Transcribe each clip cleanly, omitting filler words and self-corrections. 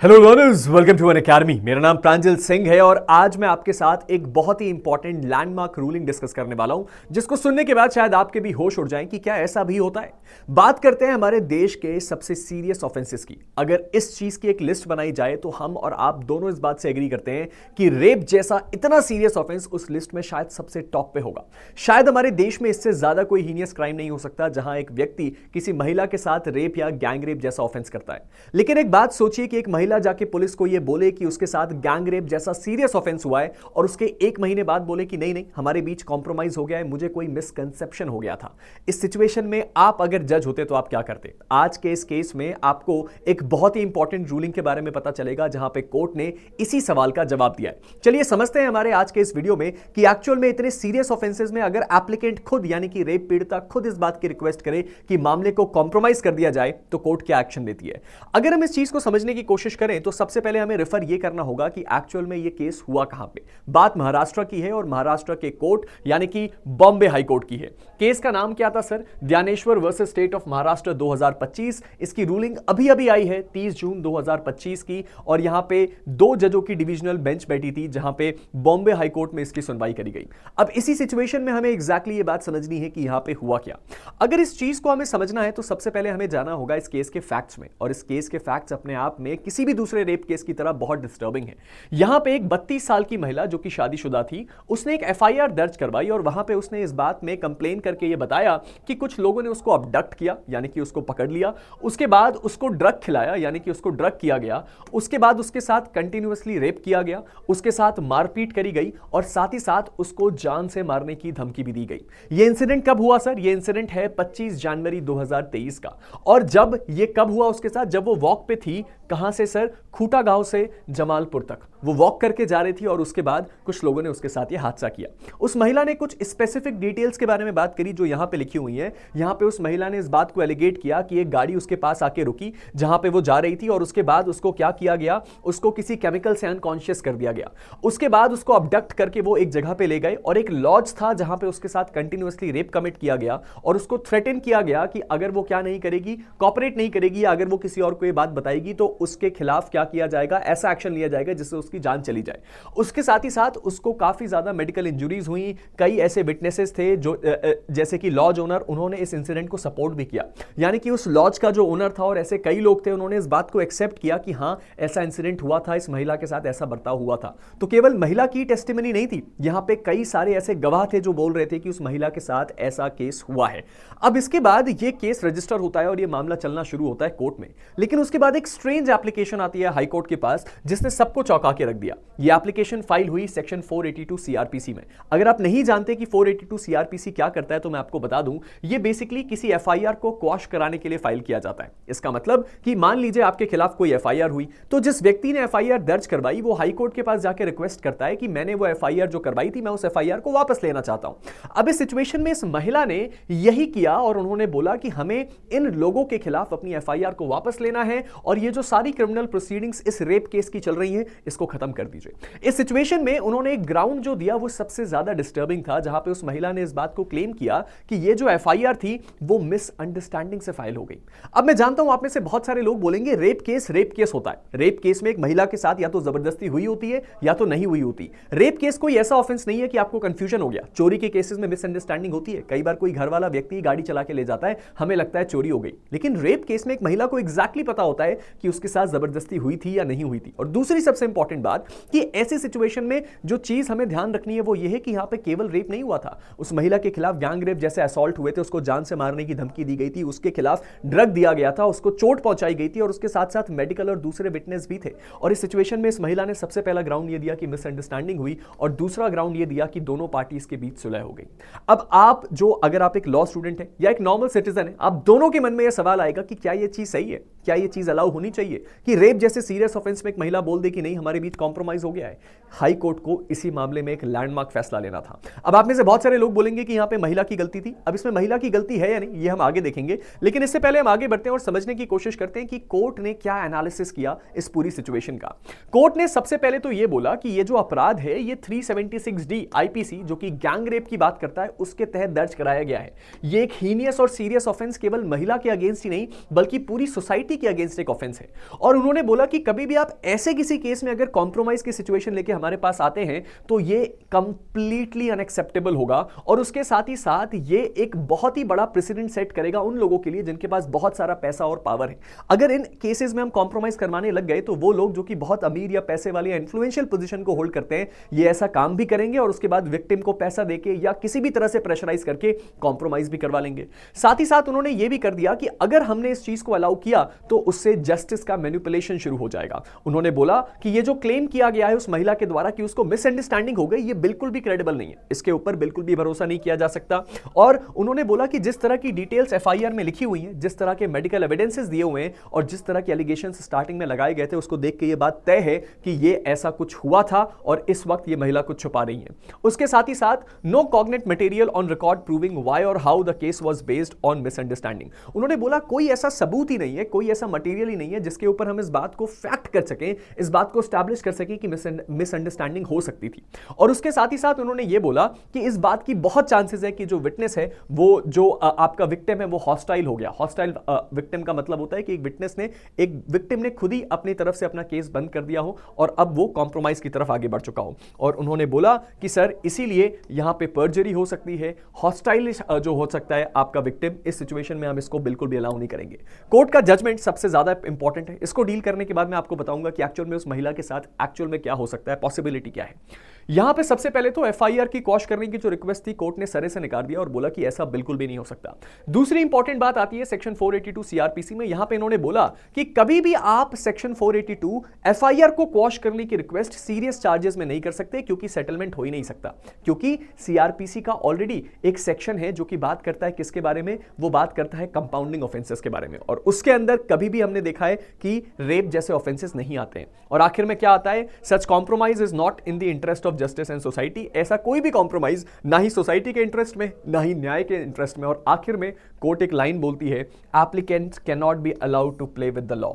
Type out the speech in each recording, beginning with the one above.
Hello learners, welcome to Unacademy. मेरा नाम प्रांजल सिंह है और आज मैं आपके साथ एक बहुत ही इंपॉर्टेंट लैंडमार्क रूलिंग डिस्कस करने वाला हूं, जिसको सुनने के बाद शायद आपके भी होश उड़ जाएं कि क्या ऐसा भी होता है। बात करते हैं हमारे देश के सबसे सीरियस ऑफेंसेस की। अगर इस चीज की एक लिस्ट बनाई जाए तो हम और आप दोनों इस बात से एग्री करते हैं कि रेप जैसा इतना सीरियस ऑफेंस उस लिस्ट में शायद सबसे टॉप पे होगा। शायद हमारे देश में इससे ज्यादा कोई हीनियस क्राइम नहीं हो सकता जहां एक व्यक्ति किसी महिला के साथ रेप या गैंग रेप जैसा ऑफेंस करता है। लेकिन एक बात सोचिए कि एक महिला जाके पुलिस को यह बोले कि उसके साथ गैंग रेप जैसा सीरियस ऑफेंस हुआ है और उसके एक महीने बाद बोले कि नहीं नहीं, हमारे बीच कॉम्प्रोमाइज हो गया है, मुझे कोई मिसकंसेप्शन हो गया था। इस सिचुएशन में आप अगर जज होते तो आप क्या करते? आज के इस केस में आपको एक बहुत ही इंपॉर्टेंट रूलिंग के बारे में पता चलेगा जहां पे कोर्ट ने इसी सवाल का जवाब दिया है। चलिए समझते हैं हमारे आज के इस वीडियो में कि एक्चुअल में इतने सीरियस ऑफेंसेस में अगर एप्लीकेंट खुद यानी कि रेप पीड़िता खुद इस बात की रिक्वेस्ट करे कि मामले को कॉम्प्रोमाइज कर दिया जाए तो कोर्ट क्या एक्शन लेती है। अगर हम इस चीज को समझने की कोशिश करें तो सबसे पहले हमें रेफर यह करना होगा कि एक्चुअल में यह केस हुआ कहां पे। बात महाराष्ट्र की है और महाराष्ट्र के कोर्ट यानी कि बॉम्बे हाई कोर्ट की है। केस का नाम क्या था sir? Dnyaneshwar versus state of Maharashtra 2025। इसकी रूलिंग अभी अभी आई है 30 जून 2025 की और यहां पे 2 जजों की डिविजनल बेंच बैठी थी जहां पे बॉम्बे हाई कोर्ट में इसकी सुनवाई करी गई। अब इसी सिचुएशन में हमें एग्जैक्टली ये बात समझनी है कि यहां पे हुआ क्या। अगर इस चीज को हमें समझना है तो सबसे पहले हमें जाना होगा इस केस के फैक्ट्स में, और इस केस के फैक्ट्स अपने आप में किसी भी दूसरे रेप केस की तरह बहुत डिस्टर्बिंग है। यहां पे एक 32 साल की महिला जो कि शादीशुदा थी, उसने एक एफआईआर दर्ज करवाई और वहां पे उसने इस बात में कंप्लेन करके ये बताया कि कुछ लोगों ने उसको अबडक्ट किया यानी कि उसको पकड़ लिया, उसके बाद उसको ड्रग खिलाया यानी कि उसको ड्रग किया गया, उसके बाद उसके साथ कंटिन्यूअसली रेप किया गया, उसके साथ मारपीट करी गई और साथ ही साथ उसको जान से मारने की धमकी भी दी गई। यह इंसिडेंट कब हुआ सर? यह इंसिडेंट है 25 जनवरी 2023 का। और जब यह कब हुआ उसके साथ? जब वो वॉक पे थी। कहां से सर? खूटा गांव से जमालपुर तक वो वॉक करके जा रही थी और उसके बाद कुछ लोगों ने उसके साथ ये हादसा किया। उस महिला ने कुछ स्पेसिफिक डिटेल्स के बारे में बात करी जो यहां पे लिखी हुई है। यहां पे उस महिला ने इस बात को एलिगेट किया कि एक गाड़ी उसके पास आके रुकी जहां पे वो जा रही थी और उसके बाद उसको क्या किया गया? उसको किसी केमिकल से अनकॉन्शियस कर दिया गया। उसके बाद उसको अबडक्ट करके वो एक जगह पे ले गए और एक लॉज था जहां पे उसके साथ कंटिन्यूअसली रेप कमिट किया गया और उसको थ्रेटन किया गया कि अगर वो क्या नहीं करेगी, कॉपरेट नहीं करेगी या अगर वो किसी और को ये बात बताएगी तो उसके खिलाफ क्या किया जाएगा, ऐसा एक्शन लिया जाएगा जिससे उसकी जान चली जाए। उसके साथ ही साथ उसको काफी ज्यादा मेडिकल इंजरीज हुई। कई ऐसे विटनेसेस थे जो जैसे कि लॉज ओनर, उन्होंने इस इंसिडेंट को सपोर्ट भी किया। यानी कि उस लॉज का जो ओनर था और ऐसे कई लोग थे, उन्होंने इस बात को एक्सेप्ट किया कि हां ऐसा इंसिडेंट हुआ था, इस महिला के साथ ऐसा बर्ताव हुआ था। तो केवल महिला की टेस्टिमनी नहीं थी, यहां पे कई सारे ऐसे गवाह थे जो बोल रहे थे कि उस महिला के साथ ऐसा केस हुआ है। अब इसके बाद यह केस रजिस्टर होता है और यह मामला चलना शुरू होता है कोर्ट में। लेकिन उसके बाद एक स्ट्रेंज एप्लीकेशन आती है हाई कोर्ट के पास जिसने सबको चौंका के रख दिया। यह एप्लीकेशन फाइल हुई सेक्शन 482 सीआरपीसी में। अगर आप नहीं जानते कि 482 सीआरपीसी क्या करता है तो मैं आपको बता दूं, यह बेसिकली किसी एफआईआर को क्वॉश कराने के लिए फाइल किया जाता है। इसका मतलब कि मान लीजिए आपके खिलाफ कोई एफआईआर हुई तो जिस व्यक्ति ने एफआईआर दर्ज करवाई वो हाई कोर्ट के पास जाकर रिक्वेस्ट करता है कि मैंने वो एफआईआर जो करवाई थी मैं उस एफआईआर को वापस लेना चाहता हूं। अब इस सिचुएशन में इस महिला ने यही किया और उन्होंने बोला कि हमें इन लोगों के खिलाफ अपनी एफआईआर को वापस लेना है और ये जो सारी क्रिमिनल प्रोसीडिंग्स इस रेप केस की चल रही हैं इसको खत्म कर दीजिए। इस सिचुएशन में उन्होंने एक ग्राउंड जो दिया वो सबसे ज्यादा डिस्टर्बिंग था, जहां पे उस महिला ने इस बात को क्लेम किया कि ये जो एफआईआर थी वो मिसअंडरस्टैंडिंग से फाइल हो गई। अब मैं जानता हूं आप में से बहुत सारे लोग बोलेंगे रेप केस होता है। रेप केस में एक महिला के साथ या तो जबरदस्ती हुई होती है या तो नहीं हुई होती। रेप केस कोई ऐसा ऑफेंस नहीं है कि आपको कंफ्यूजन हो गया। चोरी के केसेस में मिसअंडरस्टैंडिंग होती है। कई बार कोई घर वाला व्यक्ति गाड़ी चला के ले जाता है, हमें लगता है चोरी हो गई, लेकिन रेप केस में एक महिला को एग्जैक्टली पता होता है कि उसके साथ जबरदस्ती हुई थी या नहीं हुई थी। और दूसरी सबसे इंपॉर्टेंट बात कि ऐसी सिचुएशन में जो चीज हमें ध्यान रखनी है वो ये है कि यहां पे केवल रेप नहीं हुआ था। उस महिला के खिलाफ गैंग रेप जैसे असॉल्ट हुए थे, उसको जान से मारने की धमकी दी गई थी, उसके खिलाफ ड्रग दिया गया था, उसको चोट पहुंचाई गई थी और उसके साथ साथ मेडिकल और दूसरे विटनेस भी थे। और इस सिचुएशन में इस महिला ने सबसे पहला ग्राउंड ये दिया कि मिसअंडरस्टैंडिंग हुई और दूसरा ग्राउंड ये दिया कि दोनों पार्टीज के बीच सुलह हो गई। अब आप जो अगर आप एक लॉ स्टूडेंट है या एक नॉर्मल सिटीजन है, आप दोनों के मन में यह सवाल आएगा कि क्या यह चीज सही है, क्या यह चीज अलाउ होनी चाहिए कि रेप जैसे सीरियस ऑफेंस में एक महिला बोल दे कि नहीं हमारे बीच कॉम्प्रोमाइज हो गया है। हाई कोर्ट को इसी मामले में एक लैंडमार्क फैसला लेना था। अब आप में से बहुत सारे लोग बोलेंगे कि यहां पे महिला की गलती थी। अब इसमें महिला की गलती है या नहीं ये हम आगे देखेंगे, लेकिन इससे पहले हम आगे बढ़ते हैं और समझने की कोशिश करते हैं कि कोर्ट ने क्या एनालिसिस किया इस पूरी सिचुएशन का। कोर्ट ने सबसे पहले तो यह बोला कि यह जो अपराध है ये 376D आईपीसी जो कि गैंग रेप की बात करता है उसके तहत दर्ज कराया गया है। यह एक हीनियस और सीरियस ऑफेंस केवल महिला के अगेंस्ट ही नहीं बल्कि पूरी सोसाइटी के अगेंस्ट एक ऑफेंस है। और उन्होंने उन्होंने बोला कि कभी भी आप ऐसे किसी केस में अगर कॉम्प्रोमाइज की सिचुएशन लेके हमारे पास आते हैं तो ये कंप्लीटली अनएक्सेप्टेबल होगा और उसके साथ ही साथ ये एक बहुत ही बड़ा प्रेसिडेंट सेट करेगा उन लोगों के लिए जिनके पास बहुत सारा पैसा और पावर है। अगर इन केसेस में हम कॉम्प्रोमाइज करवाने लग गए तो वो लोग जो कि बहुत अमीर या पैसे वाले या इंफ्लुएंशियल पोजीशन को होल्ड करते हैं ये ऐसा काम भी करेंगे और उसके बाद विक्टिम को पैसा देके या किसी भी तरह से प्रेशराइज करके कॉम्प्रोमाइज भी करवा लेंगे। साथ ही साथ उन्होंने ये भी कर दिया कि अगर हमने इस चीज को अलाउ किया तो उससे जस्टिस का मैनिपुलेशन शुरू हो जाएगा। उन्होंने बोला कि ये जो क्लेम किया गया है उस महिला के द्वारा कि उसको मिसअंडरस्टैंडिंग हो गई, ये बिल्कुल भी क्रेडिबल नहीं है, इसके ऊपर बिल्कुल भी भरोसा नहीं किया जा सकता। और उन्होंने बोला कि जिस तरह की डिटेल्स एफआईआर में लिखी हुई हैं, जिस तरह के मेडिकल एविडेंसेस दिए हुए हैं और जिस तरह के एलिगेशंस स्टार्टिंग में लगाए गए थे उसको देख के ये बात तय है कि ये ऐसा कुछ हुआ था और इस वक्त ये महिला कुछ छुपा रही है। उसके साथ ही साथ no cogent material on record proving why और how the case was based on misunderstanding. उन्होंने बोला कोई ऐसा सबूत ही नहीं है, कोई ऐसा मटेरियल ही नहीं है जिसके ऊपर हम इस बात को फैक्ट कर सकें, इस बात को एस्टैब्लिश कर सकें कि मिसअंडरस्टैंडिंग हो सकती थी। और उसके साथ ही साथ उन्होंने ये बोला कि इस बात की बहुत चांसेस है कि जो विटनेस है वो जो आपका विक्टिम है वो हॉस्टाइल हो गया। हॉस्टाइल विक्टिम का मतलब होता है कि एक विक्टिम ने खुद ही अपनी तरफ से अपना केस बंद कर दिया हो और अब वो कॉम्प्रोमाइज की तरफ आगे बढ़ चुका हो। और उन्होंने बोला कि सर इसीलिए यहां पे पर्जरी हो सकती है, हॉस्टाइल जो हो सकता है आपका विक्टिम, इस सिचुएशन में हम इसको बिल्कुल भी अलाउ नहीं करेंगे। कोर्ट का जजमेंट सबसे ज्यादा इंपॉर्टेंट है, इसको डील करने के बाद मैं आपको बताऊंगा कि एक्चुअल में उस महिला के साथ एक्चुअल में क्या हो सकता है, पॉसिबिलिटी क्या है। यहां पे सबसे पहले तो एफआईआर की क्वॉश करने की जो रिक्वेस्ट थी कोर्ट ने सरे से नकार दिया और बोला कि ऐसा बिल्कुल भी नहीं हो सकता। दूसरी इंपॉर्टेंट बात आती है सेक्शन 482 सीआरपीसी में। यहां पे इन्होंने बोला कि कभी भी आप सेक्शन 482 एफआईआर को क्वॉश करने की रिक्वेस्ट सीरियस चार्जेस में नहीं कर सकते क्योंकि सेटलमेंट हो ही नहीं सकता, क्योंकि सीआरपीसी का ऑलरेडी एक सेक्शन है जो कि बात करता है किसके बारे में, वो बात करता है कंपाउंडिंग ऑफेंसेस के बारे में और उसके अंदर कभी भी हमने देखा है कि रेप जैसे ऑफेंसेस नहीं आते हैं। और आखिर में क्या आता है, such compromise is not in the interest of justice and society. ऐसा कोई भी कॉम्प्रोमाइज ना ही सोसाइटी के इंटरेस्ट में ना ही न्याय के इंटरेस्ट में। और आखिर में कोर्ट एक लाइन बोलती है, applicant can not be allowed to play with the law.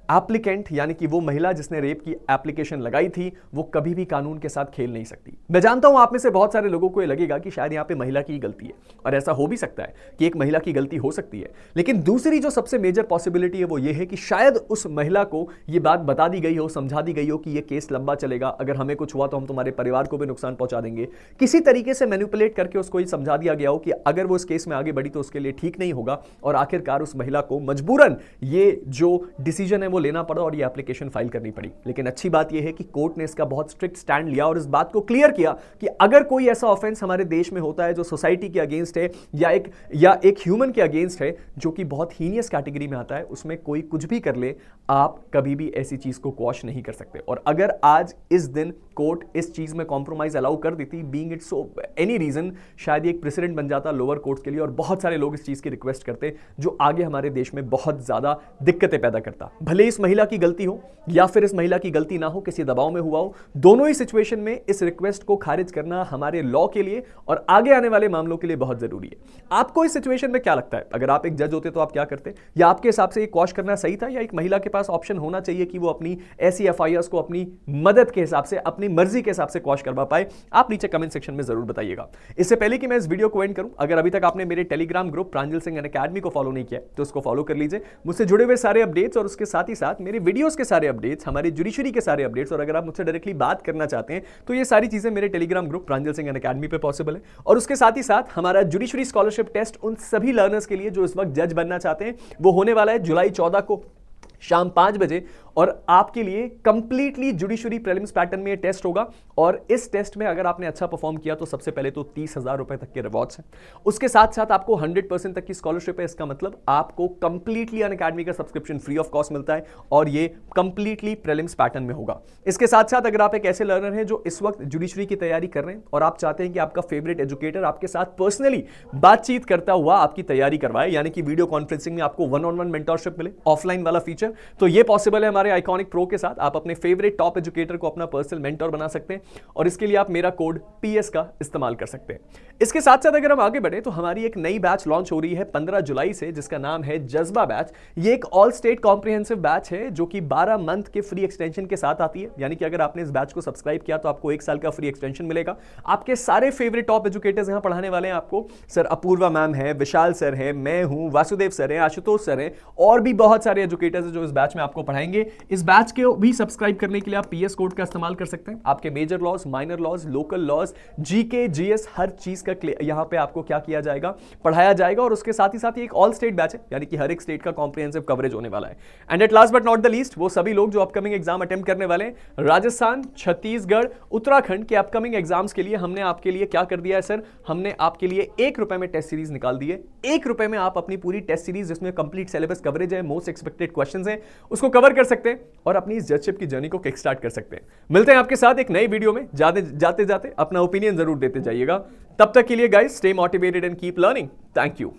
Applicant यानी कि वो महिला जिसने रेप की एप्लीकेशन लगाई थी वो कभी भी कानून के साथ खेल नहीं सकती। मैं जानता हूं आप में से बहुत सारे लोगों को ये लगेगा कि शायद यहां पे महिला की गलती है और ऐसा हो भी सकता है कि एक महिला की गलती हो सकती है, लेकिन दूसरी जो सबसे मेजर पॉसिबिलिटी है वो ये है कि शायद उस महिला को ये बात बता दी गई हो, समझा दी गई हो कि ये केस लंबा चलेगा, अगर हमें कुछ हुआ तो हम तुम्हारे परिवार को भी नुकसान पहुंचा देंगे। किसी तरीके से मैनिपुलेट करके उसको ये समझा दिया गया हो कि अगर वो इस केस में आगे बढ़ी तो उसके लिए ठीक नहीं होगा और आखिरकार उस महिला को मजबूरन ये जो डिसीजन है वो लेना पड़ा और ये एप्लीकेशन फाइल करनी पड़ी। लेकिन अच्छी बात यह है कि कोर्ट ने इसका बहुत स्ट्रिक्ट स्टैंड लिया और इस बात को क्लियर किया कि अगर कोई ऐसा ऑफेंस हमारे देश में होता है जो सोसाइटी के अगेंस्ट है या एक ह्यूमन के अगेंस्ट है जो कि बहुत हीनियस कैटेगरी में आता है, उसमें कोई कुछ भी कर ले, आप कभी भी ऐसी चीज को क्वॉश नहीं कर सकते। और अगर आज इस दिन कोर्ट इस चीज में कॉम्प्रोमाइज अलाउ कर देती, being it so any reason, शायद ये एक प्रेसिडेंट बन जाता लोअर कोर्ट्स के लिए और बहुत सारे लोग इस चीज की रिक्वेस्ट करते जो आगे हमारे देश में बहुत ज्यादा दिक्कतें पैदा करता। भले इस महिला की गलती हो या फिर इस महिला की गलती ना हो, किसी दबाव में हुआ हो, दोनों ही सिचुएशन में इस रिक्वेस्ट को खारिज करना हमारे लॉ के लिए और आगे आने वाले मामलों के लिए बहुत जरूरी है। आपको इस सिचुएशन में क्या लगता है, अगर आप एक जज होते तो आप क्या करते, या आपके हिसाब से ये क्वॉश करना सही था, या एक महिला के पास ऑप्शन होना चाहिए कि वो अपनी ऐसी एफआईआर्स को अपनी मदद के हिसाब से, अपनी मर्जी के हिसाब से क्वॉश करवा पाए? आप नीचे कमेंट सेक्शन में जरूर बताइएगा। इससे पहले कि मैं इस वीडियो को एंड करूं, अगर अभी तक आपने मेरे टेलीग्राम ग्रुप प्रांजल सिंह अकेडमी को फॉलो नहीं किया तो उसको फॉलो कर लीजिए। मुझसे जुड़े हुए सारे अपडेट्स और उसके साथ ही साथ मेरे वीडियोस के सारे अपडेट्स, हमारे जुडिशरी के सारे अपडेट्स, और अगर आप मुझसे डायरेक्टली बात करना चाहते हैं तो ये सारी चीजें मेरे टेलीग्राम ग्रुप प्रांजल सिंह अकेडमी पे पॉसिबल है। और उसके साथ ही साथ हमारा जुडिशरी स्कॉलरशिप टेस्ट उन सभी लर्नर्स के लिए जो इस वक्त जज बनना चाहते हैं, वो होने वाला है जुलाई 14 को शाम 5 बजे और आपके लिए कंप्लीटली जुडिशरी प्रीलिम्स पैटर्न में ये टेस्ट होगा। और इस टेस्ट में अगर आपने अच्छा परफॉर्म किया तो सबसे पहले तो 30,000 रुपए तक के रिवॉर्ड्स हैं, उसके साथ साथ आपको 100% तक की स्कॉलरशिप है। इसका मतलब आपको कंप्लीटली अनअकैडमी का सब्सक्रिप्शन फ्री ऑफ कॉस्ट मिलता है और ये कंप्लीटली प्रीलिम्स पैटर्न में होगा। इसके साथ साथ अगर आप एक ऐसे लर्नर हैं जो इस वक्त जुडिशरी की तैयारी कर रहे हैं और आप चाहते हैं कि आपका फेवरेट एजुकेटर आपके साथ पर्सनली बातचीत करता हुआ आपकी तैयारी करवाए, यानी कि वीडियो कॉन्फ्रेंसिंग में आपको 1-on-1 मेंटरशिप मिले, ऑफलाइन वाला फीचर, तो ये पॉसिबल है हमारे आइकॉनिक प्रो के साथ। आप अपने फेवरेट टॉप एजुकेटर को अपना पर्सनल मेंटर बना सकते हैं और इसके लिए आप मेरा कोड PS का इस्तेमाल कर सकते हैं। इसके साथ साथ अगर हम आगे बढ़े तो हमारी एक नई बैच लॉन्च हो रही है 15 जुलाई से, जिसका नाम है जज्बा बैच। ये एक ऑल स्टेट कॉम्प्रिहेंसिव बैच है जो कि 12 मंथ के फ्री एक्सटेंशन के साथ आती है, यानी कि अगर आपने इस बैच को सब्सक्राइब किया तो आपको 1 साल का फ्री एक्सटेंशन मिलेगा। आपके सारे फेवरेट टॉप एजुकेटर्स यहां पढ़ाने वाले हैं आपको। सर अपूर्वा मैम है, विशाल सर है, मैं हूं, वासुदेव सर है, आशुतोष सर है और भी बहुत सारे एजुकेटर्स जो इस बैच में आपको पढ़ाएंगे। इस बैच के भी सब्सक्राइब करने के लिए आप पीएस कोड का इस्तेमाल कर सकते हैं। आपके major laws, minor laws, local laws, GK, GS, हर चीज का यहां पे आपको क्या किया जाएगा, पढ़ाया जाएगा। और उसके साथ ही एक ऑल स्टेट बैच है, यानी कि हर एक स्टेट का कॉम्प्रिहेंसिव कवरेज होने वाला है। And at last but not the least, वो सभी लोग जो अपकमिंग एग्जाम अटेम्प्ट करने वाले हैं, राजस्थान, छत्तीसगढ़, उत्तराखंड के अपकमिंग एग्जाम्स के लिए हमने आपके लिए क्या कर दिया है सर, हमने आपके लिए ₹1 में टेस्ट सीरीज निकाल दी है। ₹1 में आप अपनी पूरी टेस्ट सीरीज, जिसमें कंप्लीट सिलेबस कवरेज है, मोस्ट एक्सपेक्टेड क्वेश्चंस हैं, उसको कवर कर सकते हैं और अपनी इस जजशिप की जर्नी को किक स्टार्ट कर सकते हैं। मिलते हैं आपके साथ एक नई वीडियो में। जाते जाते अपना ओपिनियन जरूर देते जाइएगा। तब तक के लिए guys, stay motivated and keep learning. Thank you.